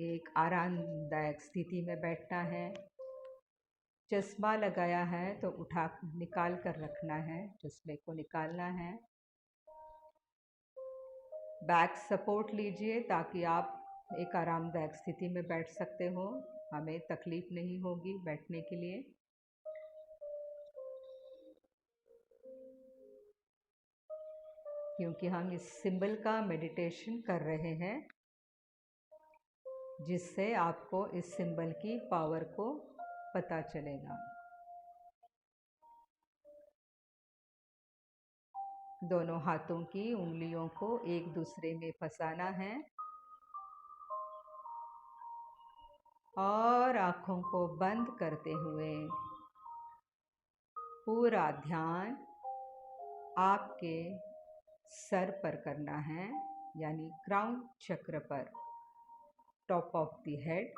एक आरामदायक स्थिति में बैठना है। चश्मा लगाया है तो निकाल कर रखना है, चश्मे को निकालना है। बैक सपोर्ट लीजिए ताकि आप एक आरामदायक स्थिति में बैठ सकते हो, हमें तकलीफ नहीं होगी बैठने के लिए। क्योंकि हम इस सिंबल का मेडिटेशन कर रहे हैं, जिससे आपको इस सिंबल की पावर को पता चलेगा। दोनों हाथों की उंगलियों को एक दूसरे में फंसाना है और आँखों को बंद करते हुए पूरा ध्यान आपके सर पर करना है, यानी क्राउन चक्र पर, टॉप ऑफ द हेड।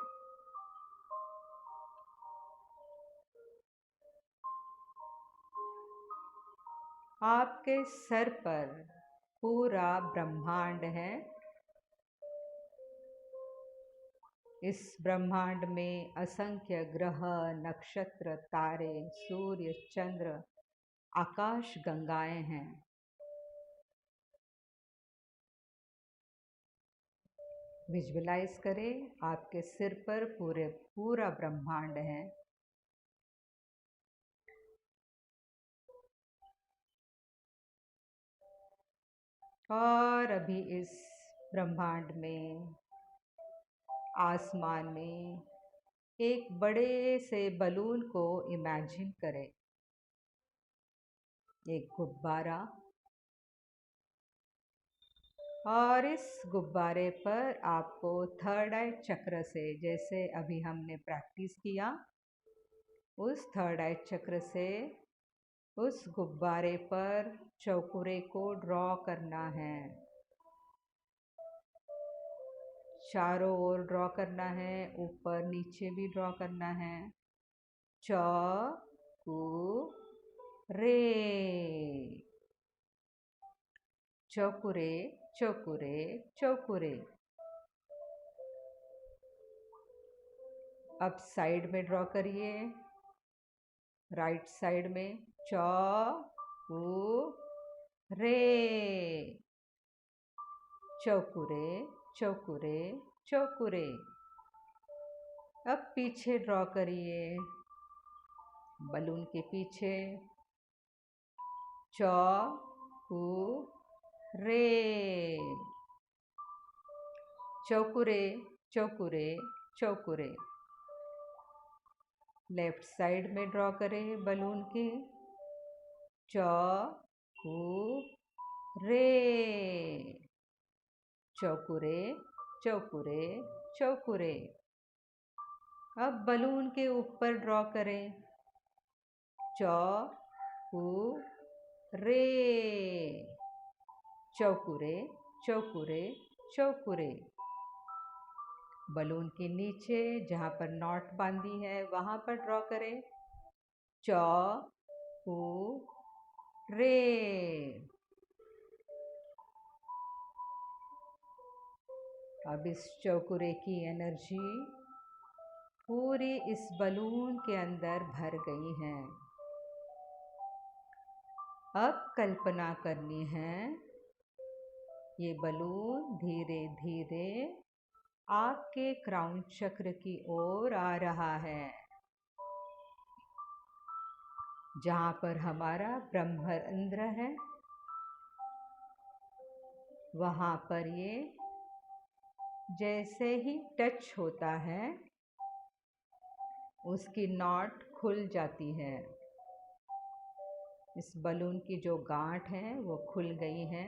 आपके सर पर पूरा ब्रह्मांड है। इस ब्रह्मांड में असंख्य ग्रह, नक्षत्र, तारे, सूर्य, चंद्र, आकाश गंगाएं हैं। विजुअलाइज करें आपके सिर पर पूरा ब्रह्मांड है। और अभी इस ब्रह्मांड में, आसमान में एक बड़े से बलून को इमेजिन करें, एक गुब्बारा। और इस गुब्बारे पर आपको थर्ड आई चक्र से, जैसे अभी हमने प्रैक्टिस किया, उस थर्ड आई चक्र से उस गुब्बारे पर चौकुरे को ड्रॉ करना है। चारों ओर ड्रॉ करना है, ऊपर नीचे भी ड्रॉ करना है। चौकुरे, चौकुरे, चौकुरे, चौकुरे। अब साइड में ड्रॉ करिए, राइट साइड में चौकुरे, चौकुरे, चौकुरे, चौकुरे। अब पीछे ड्रॉ करिए, बलून के पीछे, चौकुरे, चौकुरे, चौकुरे, चौकुरे। लेफ्ट साइड में ड्रॉ करें बलून के, चौकुरे, चौकुरे, चौकुरे, चौकुरे। अब बलून के ऊपर ड्रॉ करें, चौकुरे, चौकुरे, चौकुरे, चौकुरे। बलून के नीचे जहाँ पर नॉट बांधी है वहाँ पर ड्रॉ करें, चौकुरे। अब इस चौकुरे की एनर्जी पूरी इस बलून के अंदर भर गई है। अब कल्पना करनी है, ये बलून धीरे धीरे आपके क्राउन चक्र की ओर आ रहा है, जहाँ पर हमारा ब्रह्मरंध्र है। वहाँ पर ये जैसे ही टच होता है, उसकी नॉट खुल जाती है। इस बलून की जो गांठ है वो खुल गई है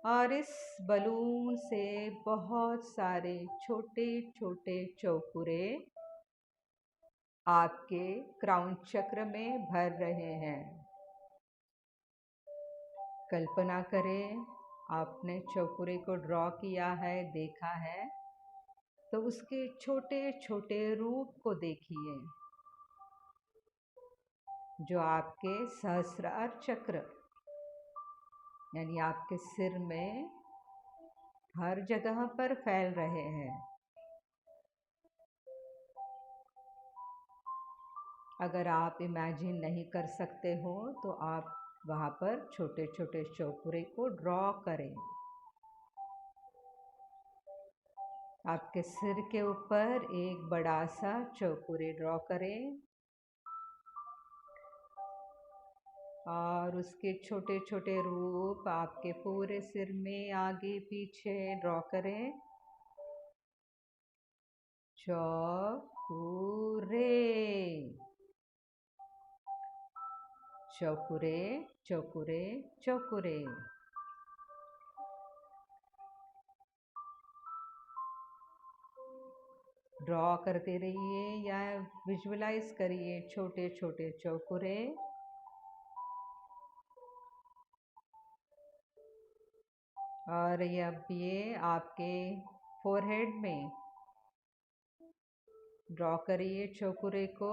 और इस बलून से बहुत सारे छोटे छोटे चौकुरे आपके क्राउन चक्र में भर रहे हैं। कल्पना करें, आपने चौकुरे को ड्रॉ किया है, देखा है, तो उसके छोटे छोटे रूप को देखिए, जो आपके सहस्रार चक्र, यानी आपके सिर में हर जगह पर फैल रहे हैं। अगर आप इमेजिन नहीं कर सकते हो तो आप वहाँ पर छोटे छोटे चौकुरे को ड्रॉ करें। आपके सिर के ऊपर एक बड़ा सा चौकुरे ड्रॉ करें और उसके छोटे छोटे रूप आपके पूरे सिर में आगे पीछे ड्रॉ करें। चौकुरे, चौकुरे, चौकुरे, चौकुरे। ड्रॉ करते रहिए या विजुअलाइज करिए छोटे छोटे चौकुरे। और अब ये आपके फोरहेड में ड्रॉ करिए चौकुरे को।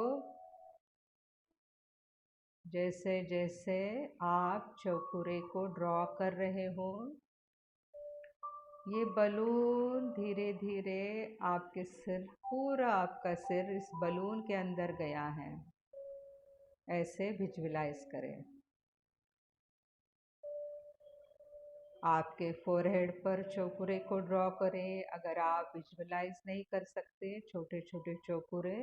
जैसे जैसे आप चौकुरे को ड्रॉ कर रहे हो, ये बलून धीरे धीरे आपके सिर, पूरा आपका सिर इस बलून के अंदर गया है। ऐसे विजुअलाइज करें। आपके फोरहेड पर चौकुरे को ड्रॉ करें। अगर आप विजुअलाइज नहीं कर सकते छोटे छोटे चौकुरे,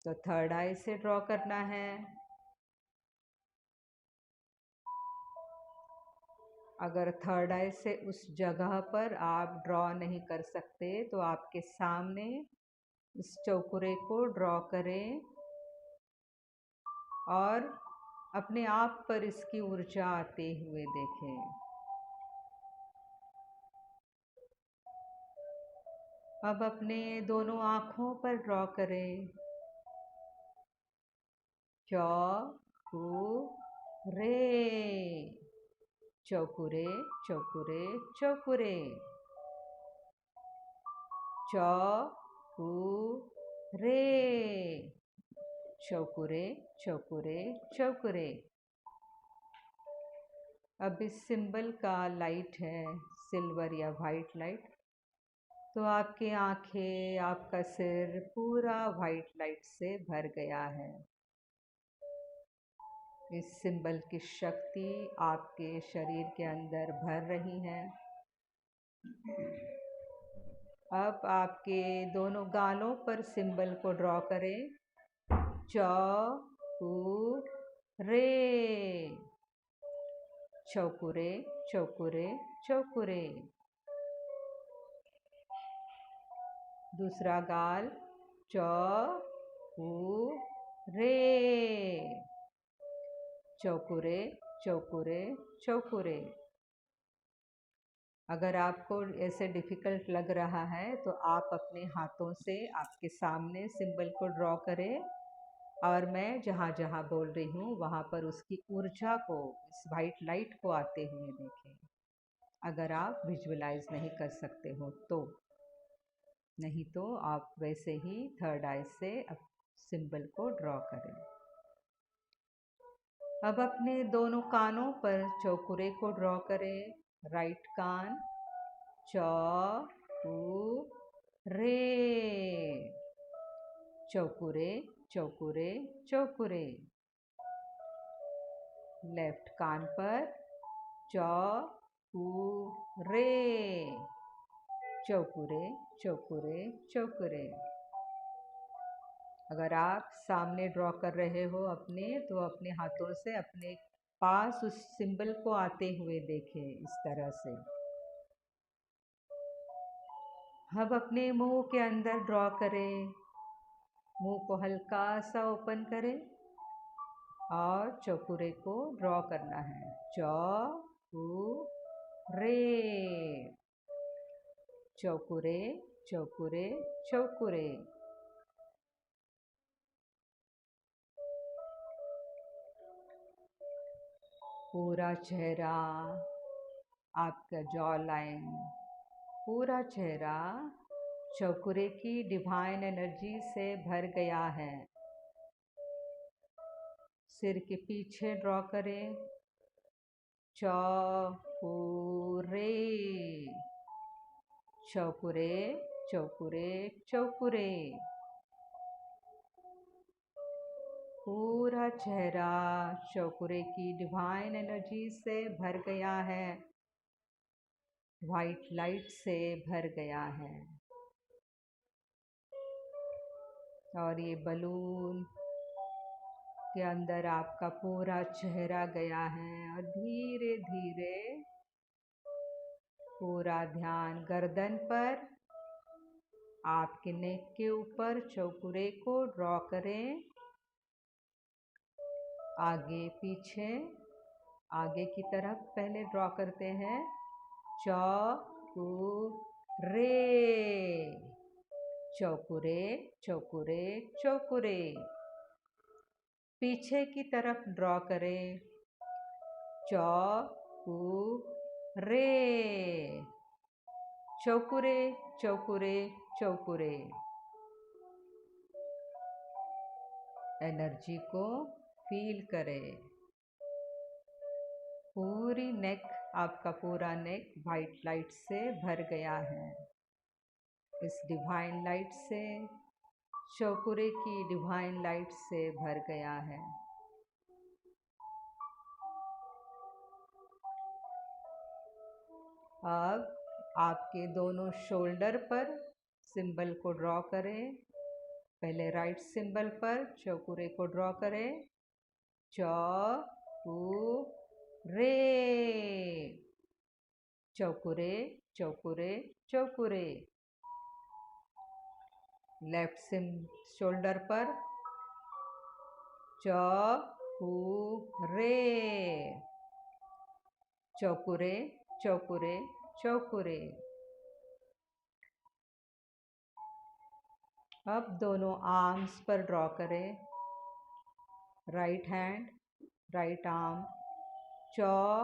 तो थर्ड आई से ड्रॉ करना है। अगर थर्ड आई से उस जगह पर आप ड्रॉ नहीं कर सकते तो आपके सामने इस चौकुरे को ड्रॉ करें और अपने आप पर इसकी ऊर्जा आते हुए देखें। अब अपने दोनों आँखों पर ड्रॉ करें। चौकुरे, चौकुरे, चौकुरे, चौकुरे, चौकुरे, चौकुरे, चौकुरे, चौकुरे। अब इस सिंबल का लाइट है सिल्वर या वाइट लाइट, तो आपकी आंखें, आपका सिर पूरा वाइट लाइट से भर गया है। इस सिंबल की शक्ति आपके शरीर के अंदर भर रही है। अब आपके दोनों गालों पर सिंबल को ड्रॉ करें। चौकुरे, चौकुरे, चौकुरे, चौकुरे। दूसरा गाल, चौकुरे, चौकुरे, चौकुरे, चौकुरे। अगर आपको ऐसे डिफ़िकल्ट लग रहा है तो आप अपने हाथों से आपके सामने सिंबल को ड्रॉ करें और मैं जहाँ जहाँ बोल रही हूँ वहाँ पर उसकी ऊर्जा को, इस वाइट लाइट को आते हुए देखें। अगर आप विजुअलाइज नहीं कर सकते हो तो, नहीं तो आप वैसे ही थर्ड आई से सिंबल को ड्रॉ करें। अब अपने दोनों कानों पर चौकुरे को ड्रॉ करें। राइट कान, चौकुरे, चौकुरे, चौकुरे, चौकुरे। लेफ्ट कान पर चौकुरे, चौकुरे, चौकुरे, चौकुरे। अगर आप सामने ड्रॉ कर रहे हो अपने, तो अपने हाथों से अपने पास उस सिंबल को आते हुए देखें इस तरह से। अब अपने मुंह के अंदर ड्रॉ करें। मुंह को हल्का सा ओपन करें और चौकुरे को ड्रॉ करना है। चौकुरे, चौकुरे, चौकुरे, चौकुरे। पूरा चेहरा, आपका जॉ लाइन, पूरा चेहरा चौकुरे की डिवाइन एनर्जी से भर गया है। सिर के पीछे ड्रॉ करें। चौकुरे, चौकुरे, चौकुरे, चौकुरे, चौकुरे। पूरा चेहरा चौकुरे की डिवाइन एनर्जी से भर गया है, वाइट लाइट से भर गया है। और ये बलून के अंदर आपका पूरा चेहरा गया है और धीरे धीरे पूरा ध्यान गर्दन पर, आपके नेक के ऊपर चौकुरे को ड्रॉ करें। आगे पीछे, आगे की तरफ पहले ड्रॉ करते हैं। चौकुरे, चौकुरे, चौकुरे, चौकुरे। पीछे की तरफ ड्रॉ करें। चौकुरे, चौकुरे, चौकुरे, चौकुरे। एनर्जी को फील करें। पूरी नेक, आपका पूरा नेक वाइट लाइट से भर गया है। इस डिवाइन लाइट से, चौकुरे की डिवाइन लाइट से भर गया है। अब आपके दोनों शोल्डर पर सिंबल को ड्रॉ करें। पहले राइट सिंबल पर चौकुरे को ड्रॉ करें। चौकुरे, चौकुरे, चौकुरे, चौकुरे। लेफ्ट शोल्डर पर चौकुरे, चौकुरे, चौकुरे, चौकुरे। अब दोनों आर्म्स पर ड्रॉ करें। राइट हैंड, राइट आर्म, चौकुरे,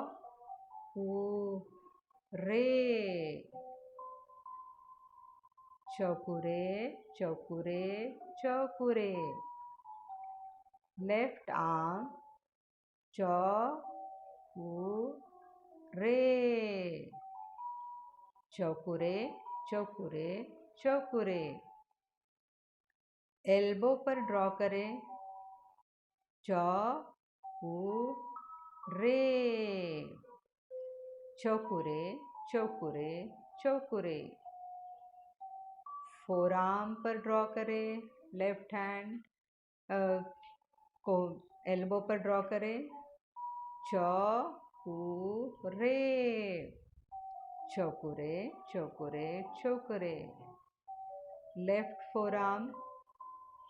चौकुरे, चौकुरे, चौकुरे। लेफ्ट आर्म, चौकुरे, चौकुरे, चौकुरे, चौकुरे। एल्बो पर ड्रॉ करें। चौकुरे, चौकुरे, चौकुरे, चौकुरे। फोर आर्म पर ड्रॉ करें। लेफ्ट हैंड को एल्बो पर ड्रॉ करें। चौकुरे, चौकुरे, चौकुरे, चौकुरे। लेफ्ट फोर आर्म,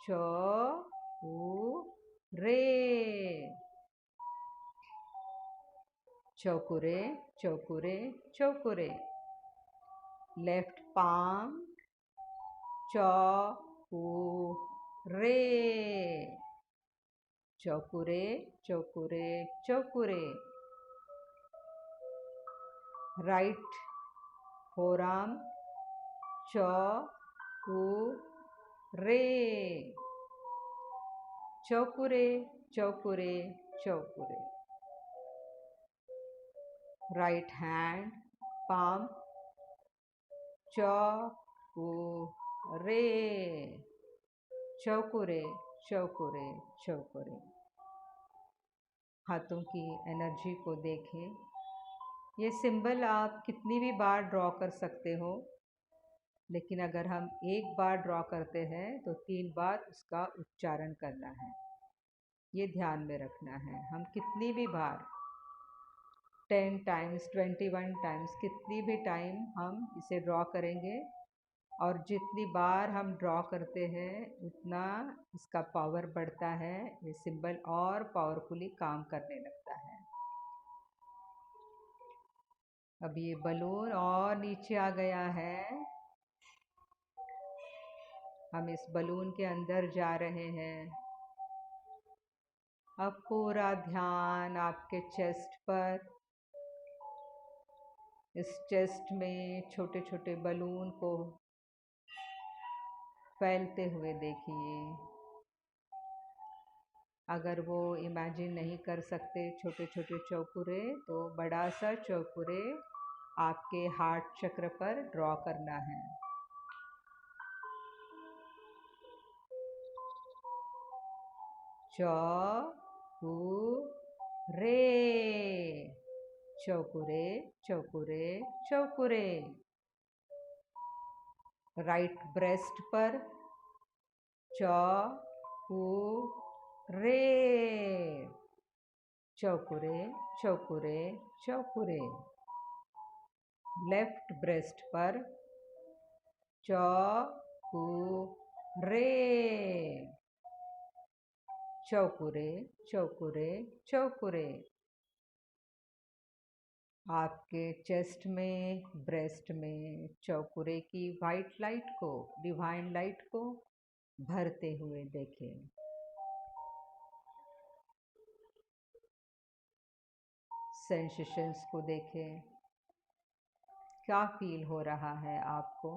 चौकुरे, चौकुरे, चौकुरे, चौकुरे। लेफ्ट पाम, चौकुरे, चौकुरे, चौकुरे, चौकुरे। राइट फोर आर्म, चौकुरे, चौकुरे, चौकुरे, चौकुरे। राइट हैंड पाम, चौकुरे, चौकुरे, चौकुरे, चौकुरे। हाथों की एनर्जी को देखें। ये सिंबल आप कितनी भी बार ड्रॉ कर सकते हो, लेकिन अगर हम एक बार ड्रॉ करते हैं तो 3 बार उसका उच्चारण करना है। ये ध्यान में रखना है। हम कितनी भी बार 10 टाइम्स, 21 टाइम्स, कितनी भी टाइम हम इसे ड्रॉ करेंगे, और जितनी बार हम ड्रॉ करते हैं उतना इसका पावर बढ़ता है। ये सिंबल और पावरफुली काम करने लगता है। अब ये बलून और नीचे आ गया है। हम इस बलून के अंदर जा रहे हैं। अब पूरा ध्यान आपके चेस्ट पर। इस चेस्ट में छोटे छोटे बलून को फैलते हुए देखिए। अगर वो इमेजिन नहीं कर सकते छोटे छोटे चौकुरे, तो बड़ा सा चौकुरे आपके हार्ट चक्र पर ड्रॉ करना है। चौकुरे, चौकुरे, चौकुरे, चौकुरे। राइट ब्रेस्ट पर चौकुरे, चौकुरे, चौकुरे, चौकुरे। लेफ्ट ब्रेस्ट पर चौकुरे, चौकुरे, चौकुरे, चौकुरे। आपके चेस्ट में, ब्रेस्ट में चौकुरे की वाइट लाइट को, डिवाइन लाइट को भरते हुए देखें। सेंसेशंस को देखें, क्या फील हो रहा है आपको।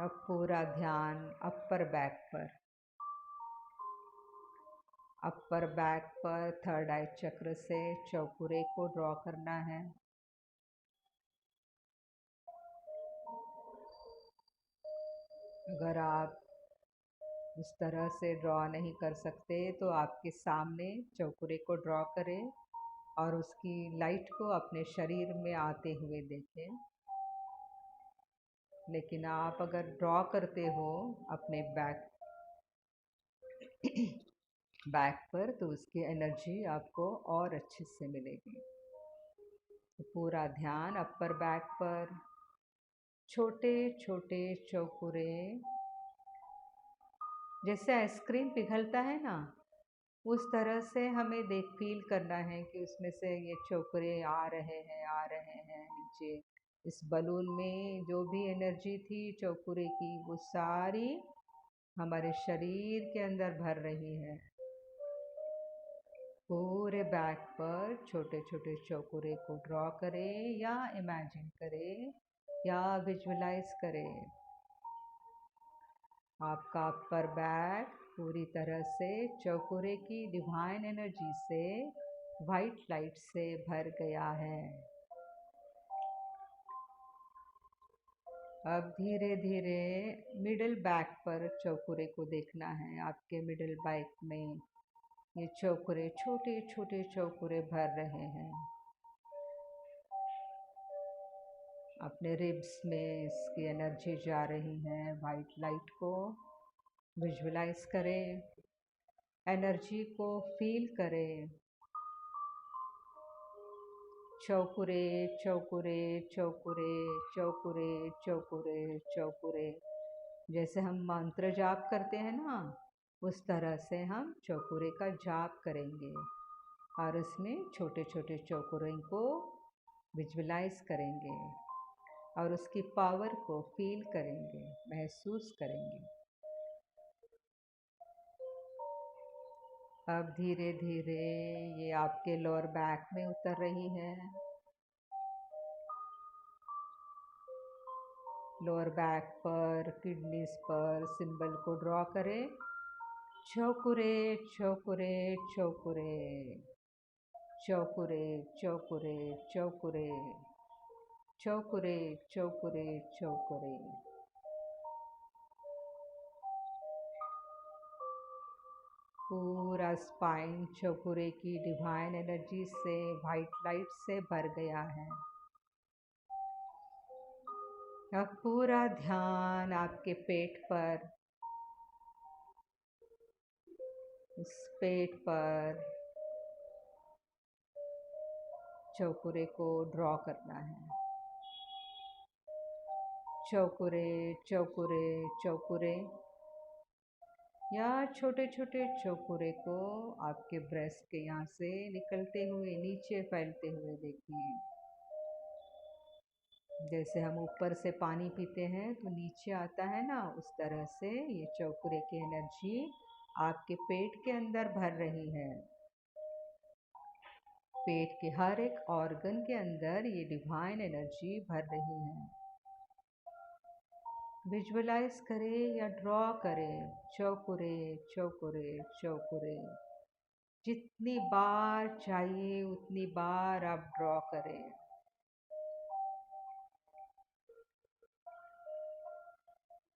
अब पूरा ध्यान अपर बैक पर, अपर बैक पर थर्ड आई चक्र से चौकुरे को ड्रॉ करना है। अगर आप उस तरह से ड्रॉ नहीं कर सकते तो आपके सामने चौकुरे को ड्रॉ करें और उसकी लाइट को अपने शरीर में आते हुए देखें। लेकिन आप अगर ड्रॉ करते हो अपने बैक बैक पर तो उसकी एनर्जी आपको और अच्छे से मिलेगी। तो पूरा ध्यान अपर बैक पर छोटे छोटे चौकुरे, जैसे आइसक्रीम पिघलता है ना, उस तरह से हमें फील करना है कि उसमें से ये चौकुरे आ रहे हैं, आ रहे हैं नीचे। इस बलून में जो भी एनर्जी थी चौकुरे की, वो सारी हमारे शरीर के अंदर भर रही है। पूरे बैक पर छोटे छोटे चौकुरे को ड्रॉ करें या इमेजिन करें या विजुअलाइज करें। आपका अपर बैक पूरी तरह से चौकुरे की डिवाइन एनर्जी से, वाइट लाइट से भर गया है। अब धीरे धीरे मिडिल बैक पर चौकुरे को देखना है। आपके मिडिल बैक में ये चौकुरे, छोटे छोटे चौकुरे भर रहे हैं। अपने रिब्स में इसकी एनर्जी जा रही है। वाइट लाइट को विजुअलाइज करें, एनर्जी को फील करें। चौकुरे, चौकुरे, चौकुरे, चौकुरे, चौकुरे, चौकुरे। जैसे हम मंत्र जाप करते हैं ना, उस तरह से हम चौकुरे का जाप करेंगे और उसमें छोटे छोटे चौकुरे को विजुअलाइज करेंगे और उसकी पावर को फील करेंगे, महसूस करेंगे। अब धीरे धीरे ये आपके लोअर बैक में उतर रही है। लोअर बैक पर, किडनीज पर सिंबल को ड्रॉ करें। चौकुरे, चौकुरे, चौकुरे, चौकुरे, चौकुरे, चौकुरे, चौकुरे, चौकुरे, चौकुरे। पूरा स्पाइन चौकुरे की डिवाइन एनर्जी से, वाइट लाइट से भर गया है। अब पूरा ध्यान आपके पेट पर, इस पेट पर चौकुरे को ड्रॉ करना है। चौकुरे, चौकुरे, चौकुरे या छोटे छोटे चौकुरे को आपके ब्रेस्ट के यहाँ से निकलते हुए नीचे फैलते हुए देखिए। जैसे हम ऊपर से पानी पीते हैं तो नीचे आता है ना, उस तरह से ये चौकुरे की एनर्जी आपके पेट के अंदर भर रही है। पेट के हर एक ऑर्गन के अंदर ये डिवाइन एनर्जी भर रही है। विजुअलाइज करें या ड्रॉ करें, चौकुरे, चौकुरे, चौकुरे। जितनी बार चाहिए उतनी बार आप ड्रॉ करें।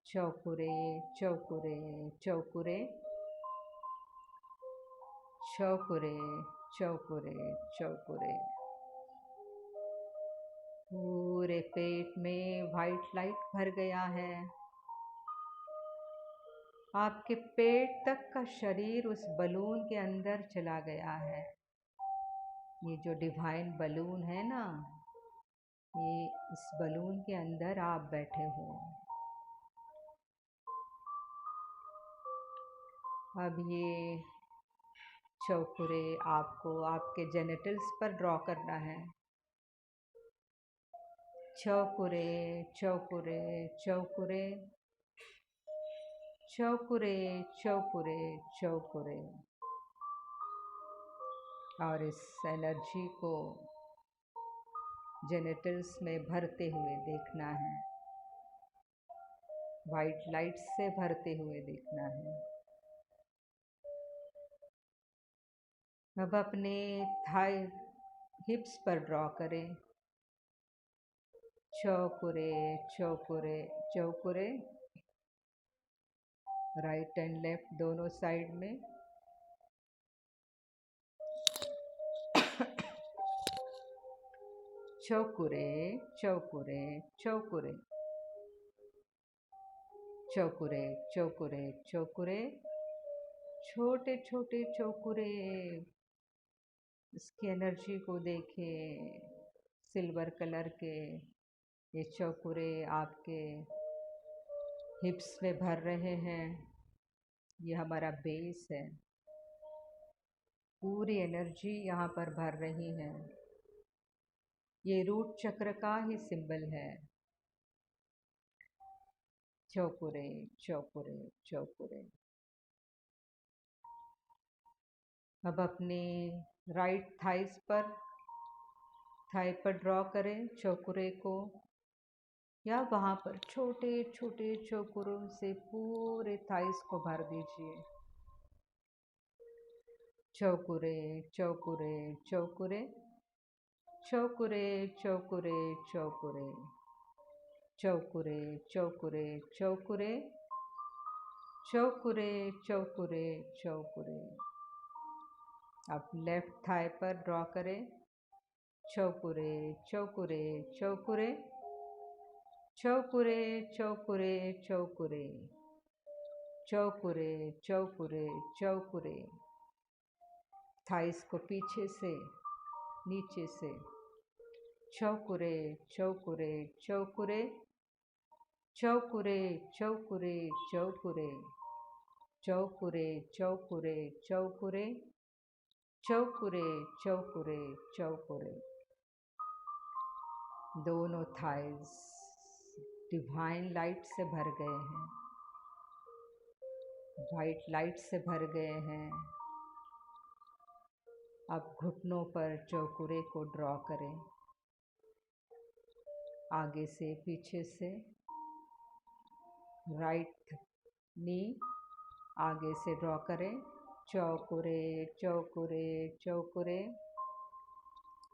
चौकुरे चौकुरे चौकुरे चौकुरे चौकुरे चौकुरे। पूरे पेट में वाइट लाइट भर गया है। आपके पेट तक का शरीर उस बलून के अंदर चला गया है। ये जो डिवाइन बलून है ना, ये इस बलून के अंदर आप बैठे हो। अब ये चौकुरे आपको आपके जेनिटल्स पर ड्रॉ करना है। चौकुरे चौकुरे चौकुरे चौकुरे चौकुरे चौकुरे। और इस एनर्जी को जेनिटल्स में भरते हुए देखना है, वाइट लाइट से भरते हुए देखना है। अब अपने थाई हिप्स पर ड्रॉ करें। चौकुरे चौकुरे चौकुरे, राइट एंड लेफ्ट दोनों साइड में। चौकुरे चौकुरे चौकुरे चौकुरे चौकुरे चौकुरे, छोटे छोटे चौकुरे। इसकी एनर्जी को देखें, सिल्वर कलर के ये चौकुरे आपके हिप्स में भर रहे हैं। ये हमारा बेस है, पूरी एनर्जी यहाँ पर भर रही है। ये रूट चक्र का ही सिंबल है। चौकुरे चौकुरे चौकुरे। अब अपने राइट थाई पर ड्रॉ करें चौकुरे को, या वहाँ पर छोटे छोटे चौकुरों से पूरे थाइस को भर दीजिए। चौकुरे चौकुरे चौकुरे चौकुरे चौकुरे चौकुरे चौकुरे चौकुरे चौकुरे चौकुरे चौकुरे चौकुरे। अब लेफ्ट थाई पर ड्रॉ करें चौकुरे चौकुरे चौकुरे चौकुरे चौकुरे चौकुरे चौकुरे चौकुरे चौकुरे। थाइस को पीछे से नीचे से चौकुरे चौकुरे चौकुरे चौकुरे चौकुरे चौकुरे चौकुरे चौकुरे चौकुरे चौकुरे चौकुरे चौकुरे। दोनों थाइस डिवाइन लाइट से भर गए हैं, वाइट लाइट से भर गए हैं। अब घुटनों पर चौकुरे को ड्रॉ करें, आगे से पीछे से। राइट नी आगे से ड्रॉ करें चौकुरे चौकुरे चौकुरे।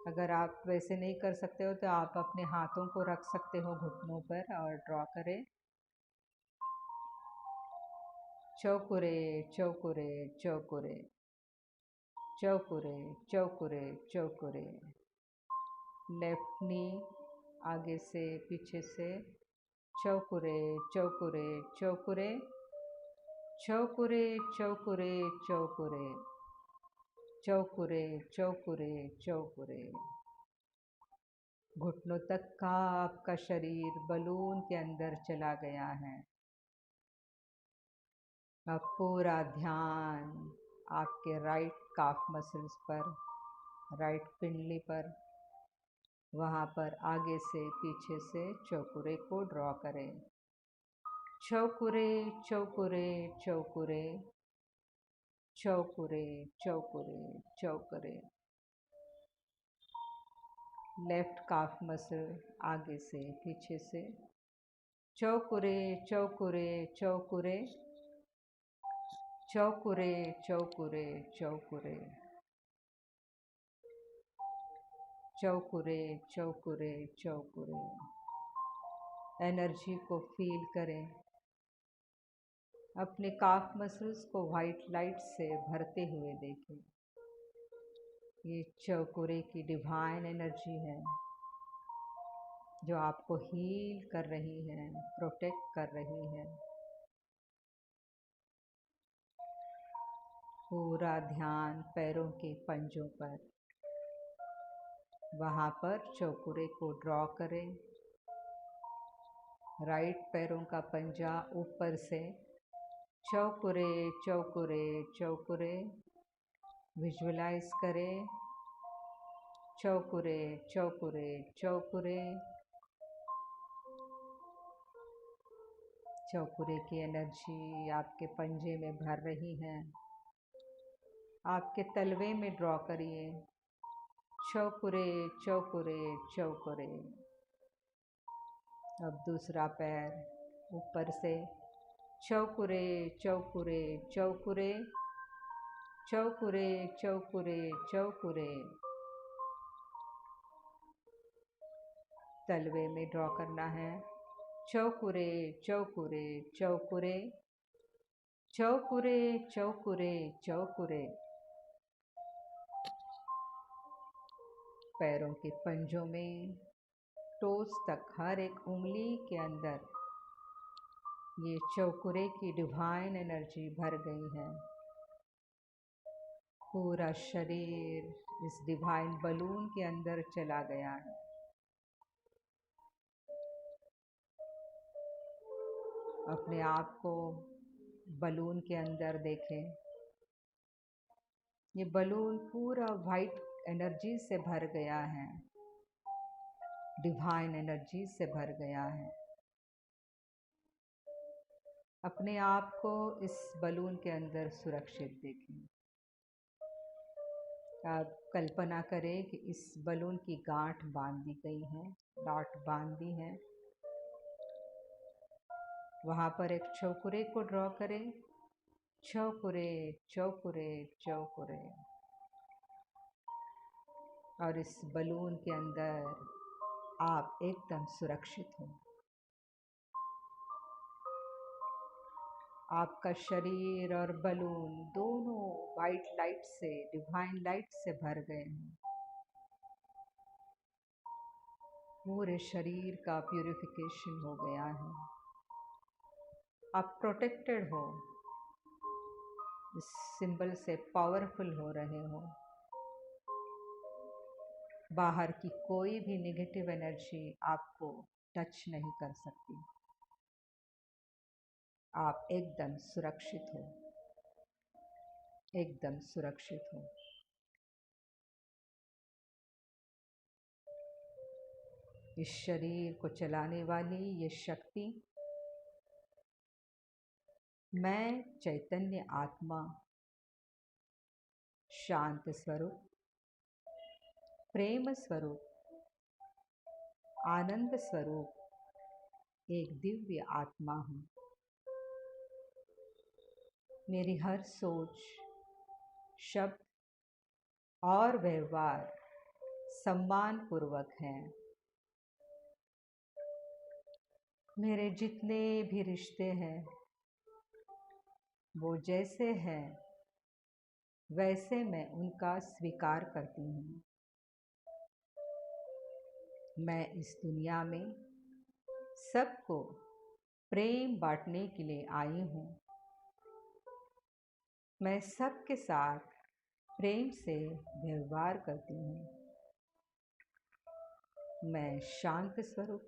अगर आप वैसे नहीं कर सकते हो तो आप अपने हाथों को रख सकते हो घुटनों पर और ड्रॉ करें चौकुरे चौकुरे चौकुरे चौकुरे चौकुरे चौकुरे। लेफ्ट नी आगे से पीछे से चौकुरे चौकुरे चौकुरे चौकुरे चौकुरे चौकुरे चौकुरे चौकुरे चौकुरे। घुटनों तक का आपका शरीर बलून के अंदर चला गया है। अब पूरा ध्यान आपके राइट काफ मसल्स पर, राइट पिंडली पर, वहाँ पर आगे से पीछे से चौकुरे को ड्रॉ करें चौकुरे चौकुरे चौकुरे चौकुरे चौकुरे चौकुरे। लेफ्ट काफ मसल आगे से पीछे से चौकुरे चौकुरे चौकुरे चौकुरे चौकुरे चौकुरे। चौकुरे चौकुरे चौकुरे। एनर्जी को फील करें। अपने काफ मसल्स को वाइट लाइट से भरते हुए देखें। ये चौकुरे की डिवाइन एनर्जी है जो आपको हील कर रही है, प्रोटेक्ट कर रही है। पूरा ध्यान पैरों के पंजों पर, वहाँ पर चौकुरे को ड्रॉ करें। राइट पैरों का पंजा ऊपर से चौकुरे चौकुरे चौकुरे विजुअलाइज करें। चौकुरे चौकुरे चौकुरे। चौकुरे की एनर्जी आपके पंजे में भर रही है। आपके तलवे में ड्रॉ करिए। चौकुरे चौकुरे चौकुरे। अब दूसरा पैर ऊपर से चौकुरे चौकुरे चौकुरे चौकुरे चौकुरे चौकुरे। तलवे में ड्रॉ करना है। चौकुरे चौकुरे चौकुरे चौकुरे चौकुरे चौकुरे। पैरों के पंजों में टोस तक हर एक उंगली के अंदर ये चौकुरे की डिवाइन एनर्जी भर गई है। पूरा शरीर इस डिवाइन बलून के अंदर चला गया है। अपने आप को बलून के अंदर देखें। ये बलून पूरा वाइट एनर्जी से भर गया है, डिवाइन एनर्जी से भर गया है। अपने आप को इस बलून के अंदर सुरक्षित देखें। आप कल्पना करें कि इस बलून की गांठ बांध दी गई है, नॉट बांध दी है। वहाँ पर एक चौकुरे को ड्रॉ करें। चौकुरे चौकुरे चौकुरे। और इस बलून के अंदर आप एकदम सुरक्षित हो। आपका शरीर और बलून दोनों वाइट लाइट से, डिवाइन लाइट से भर गए हैं। पूरे शरीर का प्यूरिफिकेशन हो गया है। आप प्रोटेक्टेड हो, इस सिंबल से पावरफुल हो रहे हो। बाहर की कोई भी नेगेटिव एनर्जी आपको टच नहीं कर सकती। आप एकदम सुरक्षित हो, एकदम सुरक्षित हो। इस शरीर को चलाने वाली ये शक्ति, मैं चैतन्य आत्मा, शांत स्वरूप, प्रेम स्वरूप, आनंद स्वरूप एक दिव्य आत्मा हूँ। मेरी हर सोच, शब्द और व्यवहार सम्मान पूर्वक है। मेरे जितने भी रिश्ते हैं वो जैसे हैं वैसे मैं उनका स्वीकार करती हूँ। मैं इस दुनिया में सबको प्रेम बांटने के लिए आई हूँ। मैं सबके साथ प्रेम से व्यवहार करती हूँ। मैं शांत स्वरूप,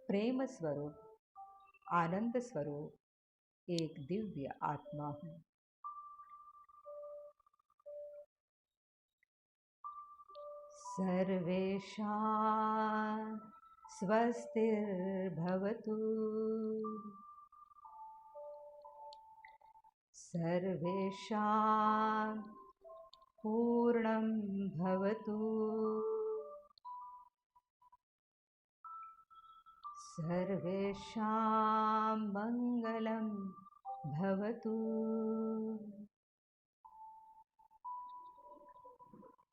प्रेम स्वरूप, आनंद स्वरूप एक दिव्य आत्मा हूँ। सर्वेषां स्वस्तिर्भवतु। सर्वेषां पूर्णं भवतु। सर्वेषां मङ्गलं भवतु।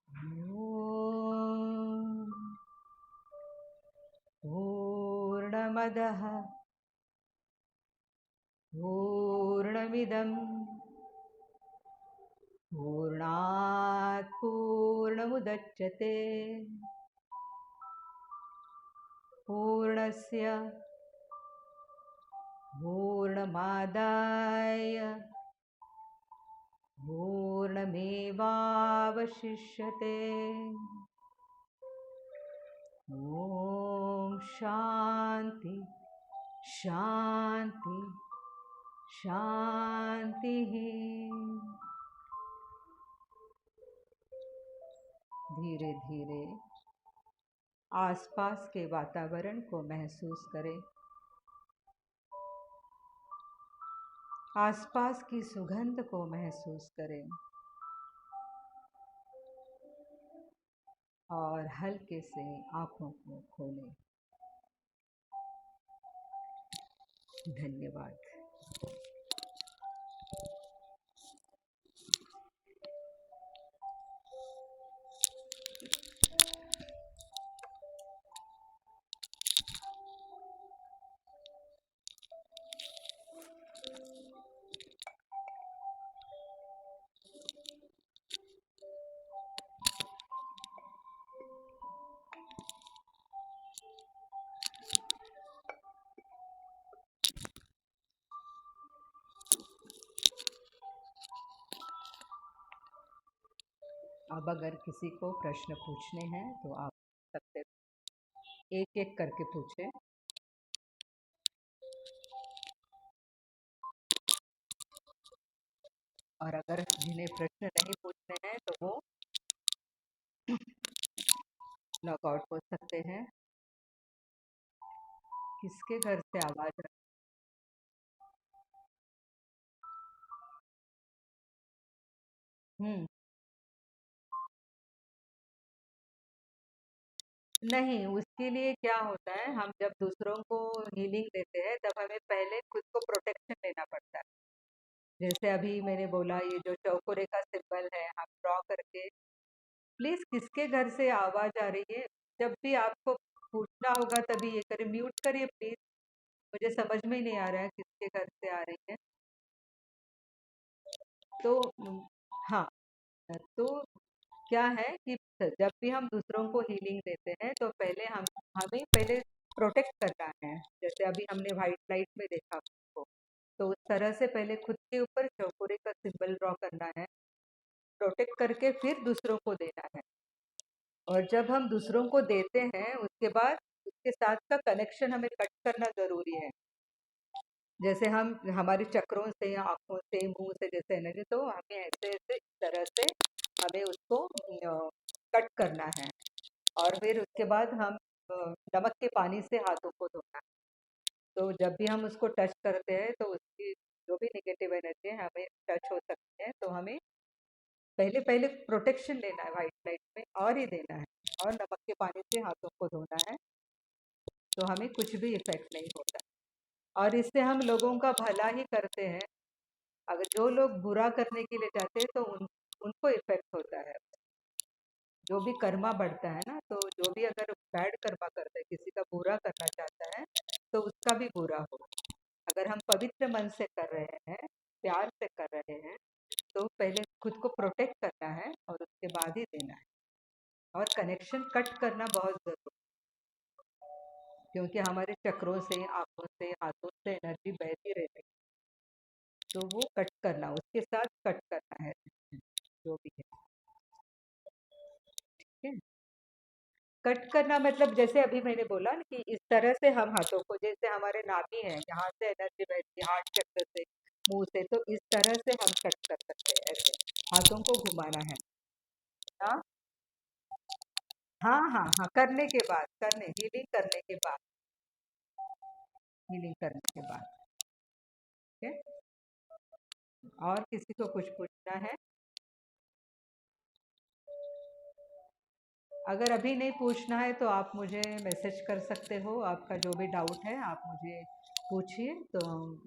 ॐ पूर्णमदः पूर्णमिदं पूर्णात् पूर्णमुदच्यते पूर्णस्य पूर्णमादाय पूर्णमेवावशिष्यते। ॐ शान्ति शान्ति शान्तिः। धीरे धीरे आसपास के वातावरण को महसूस करें। आसपास की सुगंध को महसूस करें और हल्के से आँखों को खोलें। धन्यवाद। अब अगर किसी को प्रश्न पूछने हैं तो आप सकते, एक एक करके पूछें। और अगर जिन्हें प्रश्न नहीं पूछने हैं तो वो लॉगआउट हो सकते हैं। किसके घर से आवाज आ नहीं, उसके लिए क्या होता है, हम जब दूसरों को हीलिंग देते हैं तब हमें पहले खुद को प्रोटेक्शन लेना पड़ता है। जैसे अभी मैंने बोला, ये जो चौकोरे का सिंबल है हम ड्रॉ करके, प्लीज किसके घर से आवाज आ रही है, जब भी आपको पूछना होगा तभी ये करें। म्यूट करिए प्लीज, मुझे समझ में ही नहीं आ रहा है किसके घर से आ रही है। तो हाँ, तो क्या है कि जब भी हम दूसरों को हीलिंग देते हैं तो पहले हमें पहले प्रोटेक्ट करना है। जैसे अभी हमने व्हाइट लाइट में देखा उसको, तो उस तरह से पहले खुद के ऊपर चौकोरे का सिंबल ड्रॉ करना है, प्रोटेक्ट करके फिर दूसरों को देना है। और जब हम दूसरों को देते हैं उसके बाद उसके साथ का कनेक्शन हमें कट करना जरूरी है। जैसे हम हमारे चक्रों से या आँखों से मुँह से जैसे एनर्जी, तो हमें ऐसे-ऐसे इस तरह से हमें उसको कट करना है। और फिर उसके बाद हम नमक के पानी से हाथों को धोना है। तो जब भी हम उसको टच करते हैं तो उसकी जो भी नेगेटिव एनर्जी है हमें टच हो सकती है, तो हमें पहले प्रोटेक्शन लेना है व्हाइट लाइट में और ही देना है, और नमक के पानी से हाथों को धोना है, तो हमें कुछ भी इफ़ेक्ट नहीं होता। और इससे हम लोगों का भला ही करते हैं। अगर जो लोग बुरा करने के लिए जाते हैं तो उनको इफ़ेक्ट होता है। जो भी कर्मा बढ़ता है ना, तो जो भी अगर बैड कर्मा करता है, किसी का बुरा करना चाहता है, तो उसका भी बुरा हो। अगर हम पवित्र मन से कर रहे हैं, प्यार से कर रहे हैं, तो पहले खुद को प्रोटेक्ट करना है और उसके बाद ही देना है। और कनेक्शन कट करना बहुत ज़रूरी है, क्योंकि हमारे चक्रों से, आँखों से, हाथों से एनर्जी बहती रहती है, तो वो कट करना, उसके साथ कट करना है, जो भी है। ठीक है? कट करना मतलब जैसे अभी मैंने बोला ना कि इस तरह से हम हाथों को, जैसे हमारे नाभि है, यहाँ से एनर्जी बहती है हार्ट चक्र से, मुंह से, तो इस तरह से हम कट कर सकते हैं। ऐसे हाथों को घुमाना है। हाँ हाँ हाँ हाँ, करने के बाद, करने हीलिंग करने के बाद, हीलिंग करने के बाद। ठीक है? और किसी को कुछ पूछना है? अगर अभी नहीं पूछना है तो आप मुझे मैसेज कर सकते हो, आपका जो भी डाउट है आप मुझे पूछिए, तो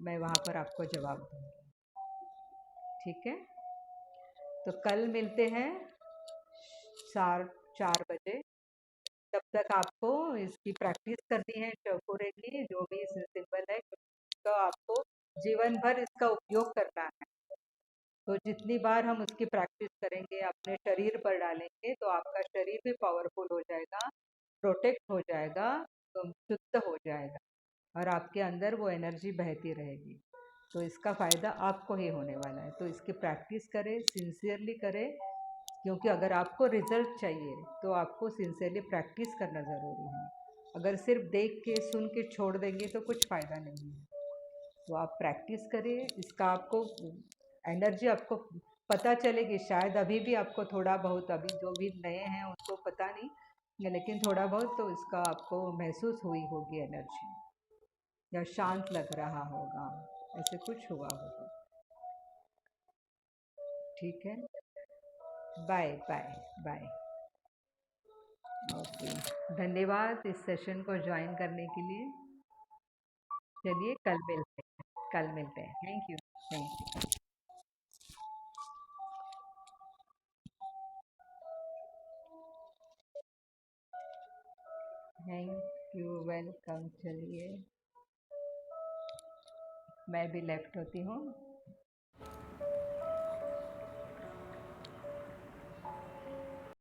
मैं वहाँ पर आपको जवाब दूँगी। ठीक है? तो कल मिलते हैं 4 बजे। तब तक आपको इसकी प्रैक्टिस करनी है चौकोरे की, जो भी सिंबल है, तो आपको जीवन भर इसका उपयोग करना है। तो जितनी बार हम उसकी प्रैक्टिस करेंगे, अपने शरीर पर डालेंगे, तो आपका शरीर भी पावरफुल हो जाएगा, प्रोटेक्ट हो जाएगा, शुद्ध हो जाएगा, और आपके अंदर वो एनर्जी बहती रहेगी। तो इसका फ़ायदा आपको ही होने वाला है। तो इसकी प्रैक्टिस करें, सिंसियरली करें, क्योंकि अगर आपको रिजल्ट चाहिए तो आपको सिंसियरली प्रैक्टिस करना ज़रूरी है। अगर सिर्फ देख के सुन के छोड़ देंगे तो कुछ फ़ायदा नहीं है। तो आप प्रैक्टिस करिए, इसका आपको एनर्जी आपको पता चलेगी। शायद अभी भी आपको थोड़ा बहुत, अभी जो भी नए हैं उनको पता नहीं, लेकिन थोड़ा बहुत तो इसका आपको महसूस हुई होगी एनर्जी, या शांत लग रहा होगा, ऐसे कुछ हुआ होगा। ठीक है, बाय बाय बाय। ओके, धन्यवाद इस सेशन को ज्वाइन करने के लिए। चलिए कल मिलते हैं, कल मिलते हैं। Thank you. Thank you. Thank you, welcome. चलिए मैं भी लेफ्ट होती हूँ।